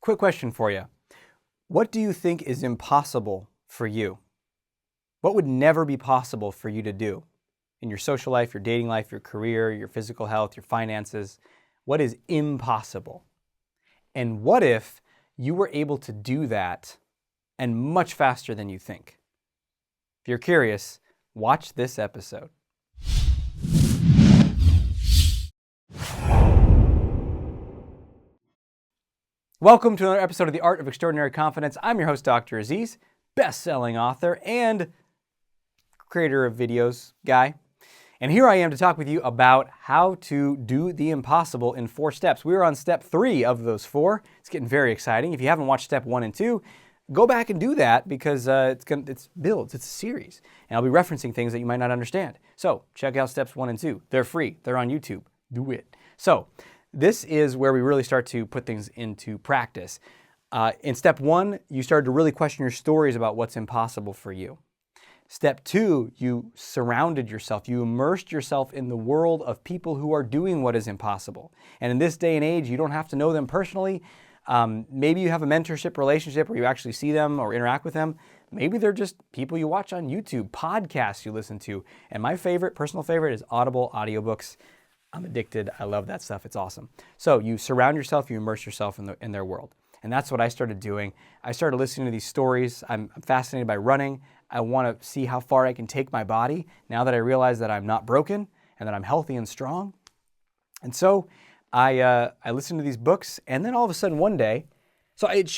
Quick question for you. What do you think is impossible for you? What would never be possible for you to do in your social life, your dating life, your career, your physical health, your finances? What is impossible? And what if you were able to do that and much faster than you think? If you're curious, watch this episode. Welcome to another episode of The Art of Extraordinary Confidence. I'm your host, Dr. Aziz, best-selling author and creator of videos guy. And here I am to talk with you about how to do the impossible in 4 steps. We are on step 3 of those 4. It's getting very exciting. If you haven't watched step 1 and 2, go back and do that because it's builds. It's a series. And I'll be referencing things that you might not understand. So check out steps 1 and 2. They're free. They're on YouTube. Do it. So this is where we really start to put things into practice. In step 1, you started to really question your stories about what's impossible for you. Step 2, you surrounded yourself, you immersed yourself in the world of people who are doing what is impossible. And in this day and age, you don't have to know them personally. Maybe you have a mentorship relationship where you actually see them or interact with them. Maybe they're just people you watch on YouTube, podcasts you listen to. And my favorite, personal favorite, is Audible audiobooks. I'm addicted. I love that stuff. It's awesome. So you surround yourself, you immerse yourself in their world. And that's what I started doing. I started listening to these stories. I'm fascinated by running. I want to see how far I can take my body now that I realize that I'm not broken and that I'm healthy and strong. And so I listened to these books, and then all of a sudden one day,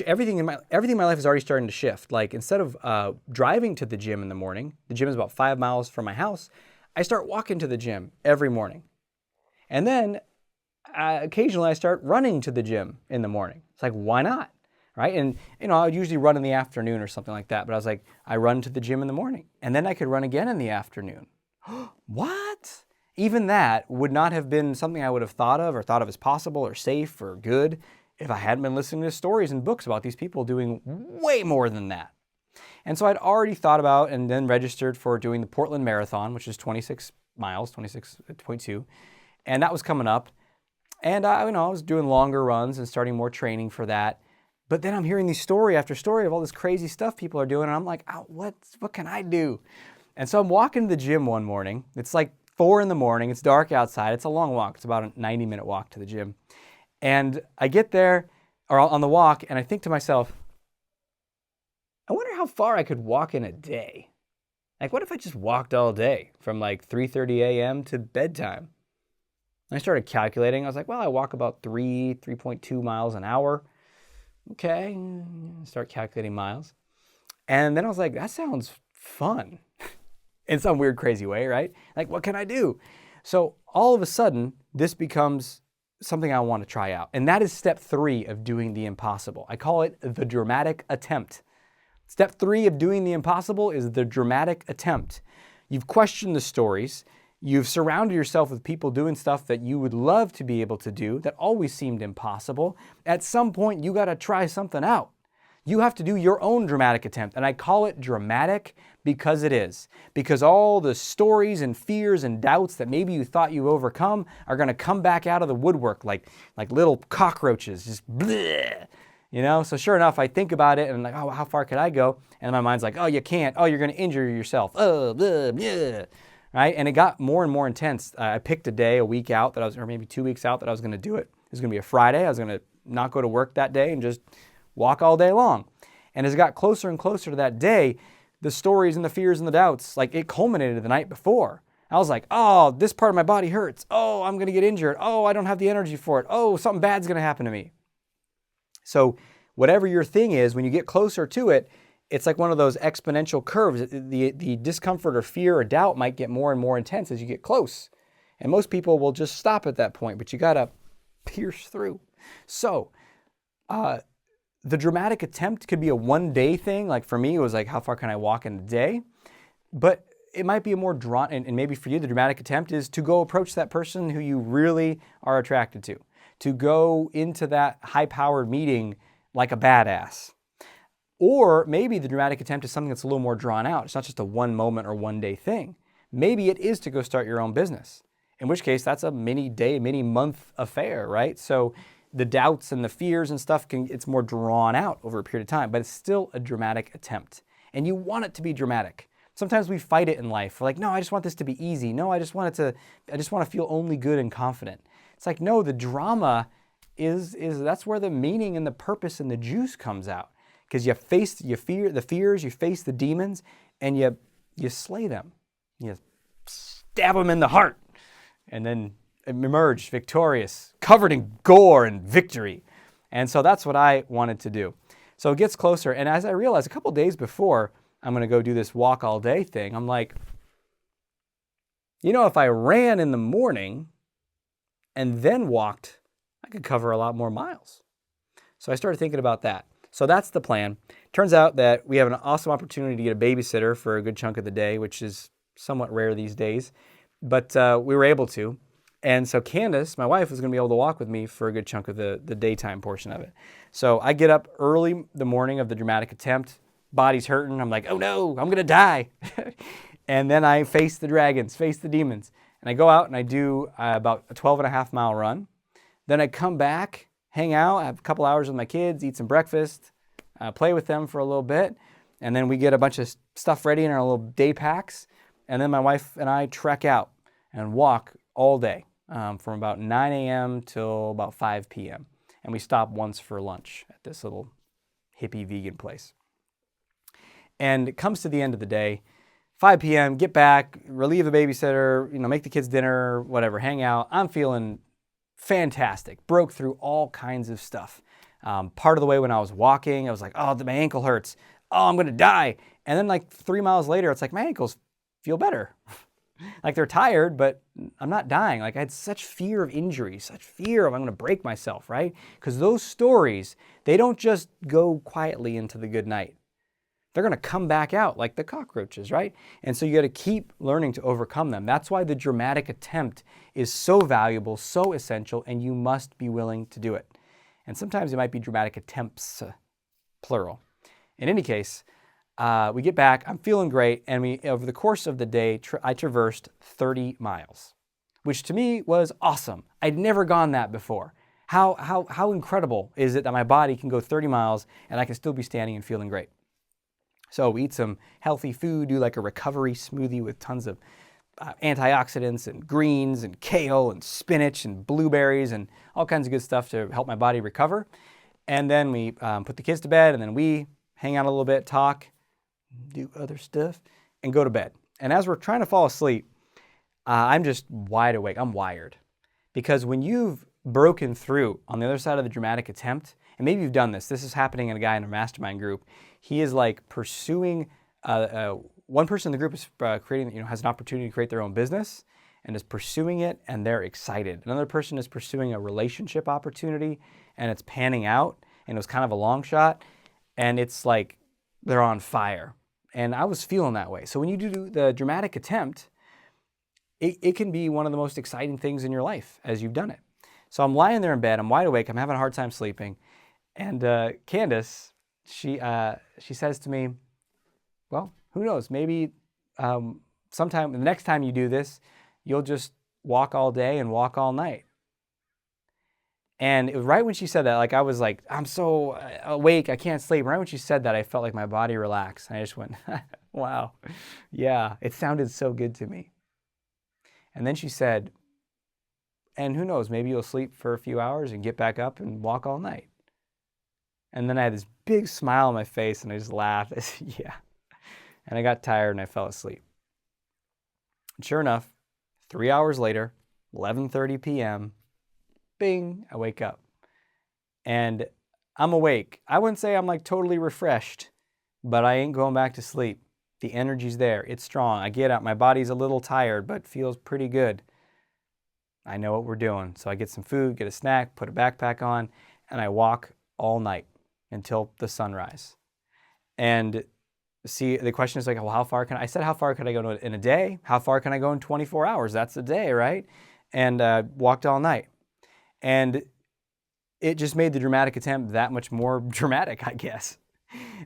everything in my life is already starting to shift. Like instead of driving to the gym in the morning, the gym is about 5 miles from my house, I start walking to the gym every morning. And then occasionally I start running to the gym in the morning. It's like, why not? Right? And, I would usually run in the afternoon or something like that. But I was like, I run to the gym in the morning. And then I could run again in the afternoon. What? Even that would not have been something I would have thought of as possible or safe or good if I hadn't been listening to stories and books about these people doing way more than that. And so I'd already thought about and then registered for doing the Portland Marathon, which is 26 miles, 26.2. And that was coming up. And I was doing longer runs and starting more training for that. But then I'm hearing these story after story of all this crazy stuff people are doing. And I'm like, what can I do? And so I'm walking to the gym one morning. It's like 4 in the morning. It's dark outside. It's a long walk. It's about a 90-minute walk to the gym. And I get there or on the walk and I think to myself, I wonder how far I could walk in a day. Like, what if I just walked all day from like 3:30 a.m. to bedtime? I started calculating. I was like, well, I walk about 3.2 miles an hour. Okay, start calculating miles. And then I was like, that sounds fun in some weird, crazy way, right? Like, what can I do? So all of a sudden, this becomes something I want to try out. And that is step 3 of doing the impossible. I call it the dramatic attempt. Step 3 of doing the impossible is the dramatic attempt. You've questioned the stories. You've surrounded yourself with people doing stuff that you would love to be able to do that always seemed impossible. At some point, you got to try something out. You have to do your own dramatic attempt. And I call it dramatic because it is. Because all the stories and fears and doubts that maybe you thought you overcome are going to come back out of the woodwork like little cockroaches, just bleh. So sure enough, I think about it and I'm like, oh, how far could I go? And my mind's like, oh, you can't. Oh, you're going to injure yourself. Oh, blah, blah. Right? And it got more and more intense. I picked a day, a week out or maybe 2 weeks out that I was going to do it. It was going to be a Friday. I was going to not go to work that day and just walk all day long. And as it got closer and closer to that day, the stories and the fears and the doubts, like it culminated the night before. I was like, oh, this part of my body hurts. Oh, I'm going to get injured. Oh, I don't have the energy for it. Oh, something bad's going to happen to me. So whatever your thing is, when you get closer to it, it's like one of those exponential curves. The discomfort or fear or doubt might get more and more intense as you get close. And most people will just stop at that point, but you got to pierce through. So the dramatic attempt could be a one-day thing. Like for me, it was like, how far can I walk in a day? But it might be a more drawn, and maybe for you, the dramatic attempt is to go approach that person who you really are attracted to go into that high-powered meeting like a badass. Or maybe the dramatic attempt is something that's a little more drawn out. It's not just a one moment or one day thing. Maybe it is to go start your own business, in which case that's a mini day, mini month affair, right? So the doubts and the fears and stuff, it's more drawn out over a period of time, but it's still a dramatic attempt. And you want it to be dramatic. Sometimes we fight it in life. We're like, no, I just want this to be easy. No, I just want to feel only good and confident. It's like, no, the drama is that's where the meaning and the purpose and the juice comes out. Because you face the fears, you face the demons, and you slay them. You stab them in the heart, and then emerge victorious, covered in gore and victory. And so that's what I wanted to do. So it gets closer, and as I realized a couple days before I'm going to go do this walk all day thing, I'm like, if I ran in the morning and then walked, I could cover a lot more miles. So I started thinking about that. So that's the plan. Turns out that we have an awesome opportunity to get a babysitter for a good chunk of the day, which is somewhat rare these days, but we were able to. And so Candace, my wife, was going to be able to walk with me for a good chunk of the daytime portion of it. So I get up early the morning of the dramatic attempt, body's hurting, I'm like, oh no, I'm going to die. And then I face the dragons, face the demons. And I go out and I do about a 12.5-mile run. Then I come back, hang out, have a couple hours with my kids, eat some breakfast, play with them for a little bit. And then we get a bunch of stuff ready in our little day packs. And then my wife and I trek out and walk all day from about 9 a.m. till about 5 p.m. And we stop once for lunch at this little hippie vegan place. And it comes to the end of the day, 5 p.m., get back, relieve the babysitter, make the kids dinner, whatever, hang out. I'm feeling fantastic. Broke through all kinds of stuff. Part of the way when I was walking, I was like, oh, my ankle hurts. Oh, I'm going to die. And then like 3 miles later, it's like my ankles feel better. Like they're tired, but I'm not dying. Like I had such fear of injury, such fear of I'm going to break myself, right? Because those stories, they don't just go quietly into the good night. They're going to come back out like the cockroaches, right? And so you got to keep learning to overcome them. That's why the dramatic attempt is so valuable, so essential, and you must be willing to do it. And sometimes it might be dramatic attempts, plural. In any case, we get back, I'm feeling great, and over the course of the day, I traversed 30 miles, which to me was awesome. I'd never gone that before. How incredible is it that my body can go 30 miles and I can still be standing and feeling great? So we eat some healthy food, do like a recovery smoothie with tons of antioxidants and greens and kale and spinach and blueberries and all kinds of good stuff to help my body recover. And then we put the kids to bed, and then we hang out a little bit, talk, do other stuff, and go to bed. And as we're trying to fall asleep, I'm just wide awake. I'm wired. Because when you've broken through on the other side of the dramatic attempt, and maybe you've done this is happening in a guy in a mastermind group. He is like pursuing, one person in the group is creating, has an opportunity to create their own business and is pursuing it, and they're excited. Another person is pursuing a relationship opportunity, and it's panning out, and it was kind of a long shot, and it's like they're on fire. And I was feeling that way. So when you do the dramatic attempt, it can be one of the most exciting things in your life as you've done it. So I'm lying there in bed, I'm wide awake, I'm having a hard time sleeping, and Candace, she says to me, well, who knows, maybe sometime, the next time you do this, you'll just walk all day and walk all night. And it was right when she said that, like I was like, I'm so awake, I can't sleep. Right when she said that, I felt like my body relaxed. And I just went, wow, yeah, it sounded so good to me. And then she said, and who knows, maybe you'll sleep for a few hours and get back up and walk all night. And then I had this big smile on my face, and I just laughed. I said, yeah. And I got tired and I fell asleep. And sure enough, 3 hours later, 11:30 p.m., bing, I wake up. And I'm awake. I wouldn't say I'm like totally refreshed, but I ain't going back to sleep. The energy's there. It's strong. I get up. My body's a little tired, but feels pretty good. I know what we're doing. So I get some food, get a snack, put a backpack on, and I walk all night until the sunrise. And see, the question is like, well, how far can I said, how far can I go in a day? How far can I go in 24 hours? That's a day, right? And walked all night. And it just made the dramatic attempt that much more dramatic, I guess.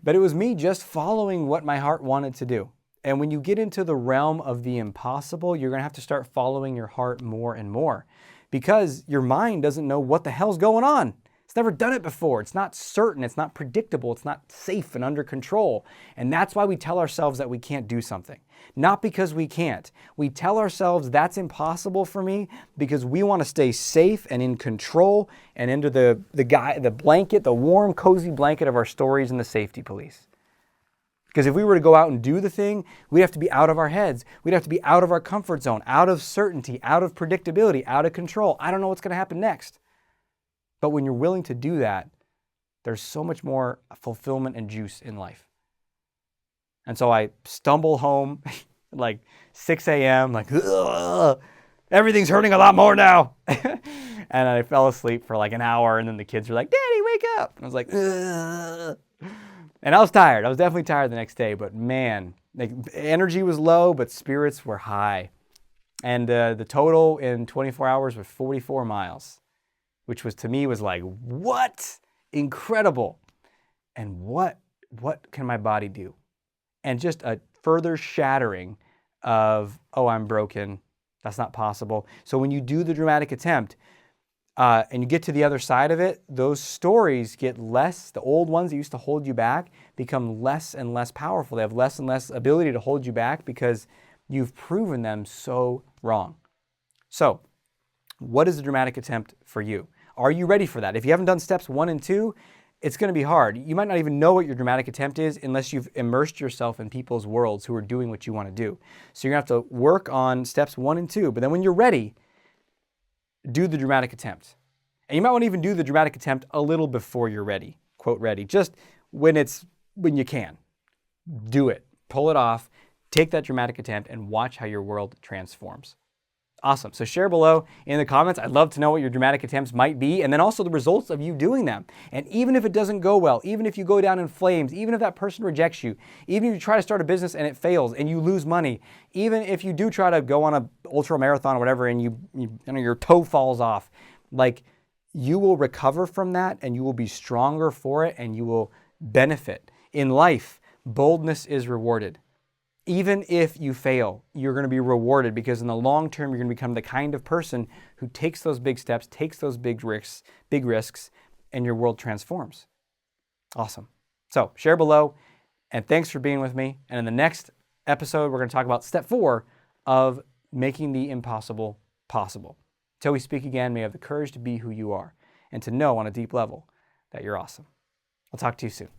But it was me just following what my heart wanted to do. And when you get into the realm of the impossible, you're going to have to start following your heart more and more. because your mind doesn't know what the hell's going on. It's never done it before. It's not certain. It's not predictable. It's not safe and under control. And that's why we tell ourselves that we can't do something. Not because we can't. We tell ourselves that's impossible for me because we want to stay safe and in control and under the blanket, the warm, cozy blanket of our stories and the safety police. Because if we were to go out and do the thing, we'd have to be out of our heads. We'd have to be out of our comfort zone, out of certainty, out of predictability, out of control. I don't know what's going to happen next. But when you're willing to do that, there's so much more fulfillment and juice in life. And so I stumble home like 6 a.m., like, ugh, everything's hurting a lot more now. And I fell asleep for like an hour, and then the kids were like, Daddy, wake up. And I was like, ugh. And I was tired. I was definitely tired the next day, but man, like, energy was low, but spirits were high. And the total in 24 hours was 44 miles. Which was, to me, was like, what? Incredible. And what can my body do? And just a further shattering of, oh, I'm broken. That's not possible. So when you do the dramatic attempt and you get to the other side of it, those stories get less, the old ones that used to hold you back become less and less powerful. They have less and less ability to hold you back because you've proven them so wrong. So what is the dramatic attempt for you? Are you ready for that? If you haven't done steps 1 and 2, it's going to be hard. You might not even know what your dramatic attempt is unless you've immersed yourself in people's worlds who are doing what you want to do. So you're going to have to work on steps 1 and 2. But then when you're ready, do the dramatic attempt. And you might want to even do the dramatic attempt a little before you're ready, quote ready, just when you can. Do it. Pull it off. Take that dramatic attempt and watch how your world transforms. Awesome. So share below in the comments. I'd love to know what your dramatic attempts might be, and then also the results of you doing them. And even if it doesn't go well, even if you go down in flames, even if that person rejects you, even if you try to start a business and it fails and you lose money, even if you do try to go on a ultra marathon or whatever and your toe falls off, like, you will recover from that and you will be stronger for it and you will benefit. In life, boldness is rewarded. Even if you fail, you're going to be rewarded because in the long term, you're going to become the kind of person who takes those big steps, takes those big risks, and your world transforms. Awesome. So share below, and thanks for being with me. And in the next episode, we're going to talk about step 4 of making the impossible possible. Until we speak again, may you have the courage to be who you are and to know on a deep level that you're awesome. I'll talk to you soon.